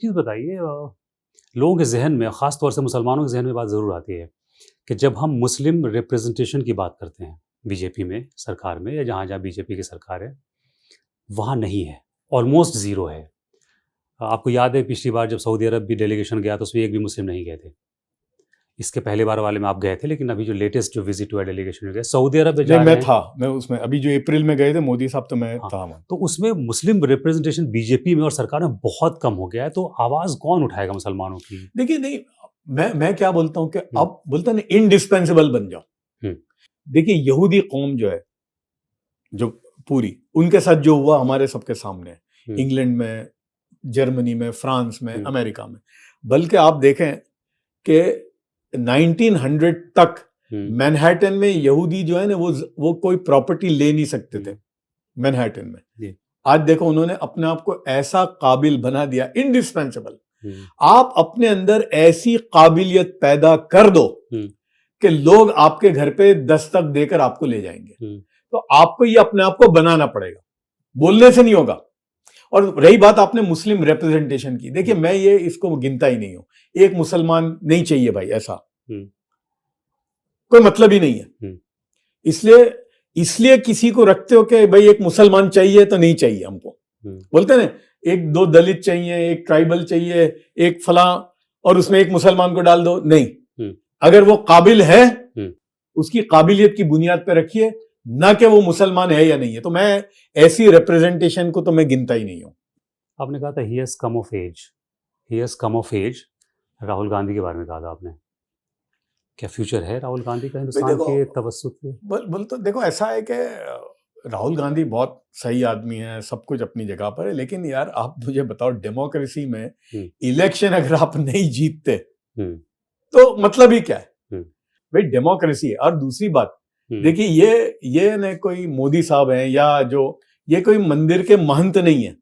चीज़ बताइए लोगों के ज़हन में, ख़ास तौर से मुसलमानों के ज़हन में बात ज़रूर आती है कि जब हम मुस्लिम रिप्रेजेंटेशन की बात करते हैं बीजेपी में, सरकार में, या जहाँ-जहाँ बीजेपी की सरकार है, वहाँ नहीं है, ऑलमोस्ट ज़ीरो है। आपको याद है पिछली बार जब सऊदी अरब भी डेलीगेशन गया तो उसमें एक भी मुस्लिम नहीं गए थे। इसके पहले बार वाले में आप गए थे, लेकिन अभी जो लेटेस्ट जो विज़िट हुआ है डेलीगेशन में गए, सऊदी अरब में नहीं, जा मैं रहे हैं। था, मैं उसमें अभी जो अप्रैल में गए थे मोदी साहब, तो मैं हाँ, था वहाँ। तो उसमें मुस्लिम रिप्रेजेंटेशन बीजेपी में और सरकार में बहुत कम हो गया है, तो आवाज़ कौन उठाएगा मुसलमानों की? देखिए, नहीं, मैं क्या बोलता हूँ कि हुँ। अब बोलते हैं ना, इंडिस्पेंसेबल बन जाओ। हुँ। देखिए, यहूदी कौम जो है, जो पूरी, उनके साथ जो हुआ हमारे सबके सामने है। हुँ। इंग्लैंड में, जर्मनी में, फ्रांस में, हुँ। अमेरिका में। बल्कि आप देखें कि 1900 तक हुँ। मैनहट्टन में यहूदी जो है ना, वो कोई प्रॉपर्टी ले नहीं सकते थे मैनहट्टन में। जी। आज देखो, उन्होंने अपने आप को ऐसा काबिल बना दिया, इंडिस्पेंसेबल। हुँ। आप अपने अंदर ऐसी काबिलियत पैदा कर दो हुँ। कि लोग आपके घर पे दस्तक देकर आपको ले जाएंगे। हुँ। तो आपको ये अपने आप को बनाना पड़ेगा, बोलने से नहीं होगा। और रही बात आपने मुस्लिम रिप्रेजेंटेशन की, देखिए, मैं ये इसको गिनता ही नहीं हूं। एक मुसलमान नहीं चाहिए भाई, ऐसा हुँ। कोई मतलब ही नहीं है। हुँ। इसलिए किसी को रखते हो कि भाई एक मुसलमान चाहिए, तो नहीं चाहिए हमको। बोलते हैं ना, एक दो दलित चाहिए, एक ट्राइबल चाहिए, एक फला, और उसमें एक मुसलमान को डाल दो। नहीं, अगर वो काबिल है, उसकी काबिलियत की बुनियाद पर रखिए, ना कि वो मुसलमान है या नहीं है। तो मैं ऐसी रिप्रेजेंटेशन को तो मैं गिनता ही नहीं हूं। आपने कहा था he has come of age, he has come of age, Rahul Gandhi के बारे में कहा था आपने। क्या फ्यूचर है राहुल गांधी का हिंदुस्तान के तवज्जुह पे? बोल तो देखो, ऐसा है कि राहुल गांधी बहुत सही आदमी है, सब कुछ अपनी जगह पर है, लेकिन यार आप मुझे बताओ, डेमोक्रेसी में इलेक्शन अगर आप नहीं जीतते तो मतलब ही क्या है भाई? डेमोक्रेसी है। और दूसरी बात, देखिए, ये न कोई मोदी साहब हैं, या जो ये कोई मंदिर के महंत नहीं है,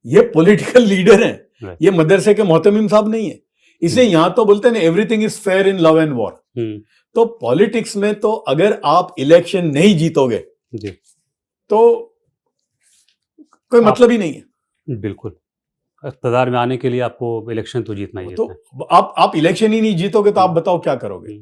ये पॉलिटिकल लीडर हैं, ये मदरसे के मोहतमिम साहब नहीं है। इसलिए यहां तो बोलते हैं ना, everything is fair in love and war. तो पॉलिटिक्स में तो अगर आप इलेक्शन नहीं जीतोगे तो कोई मतलब ही नहीं है। बिल्कुल, इक़्तिदार में आने के लिए आपको इलेक्शन तो जीतना ही तो है। आप इलेक्शन ही नहीं जीतोगे तो आप बताओ क्या करोगे?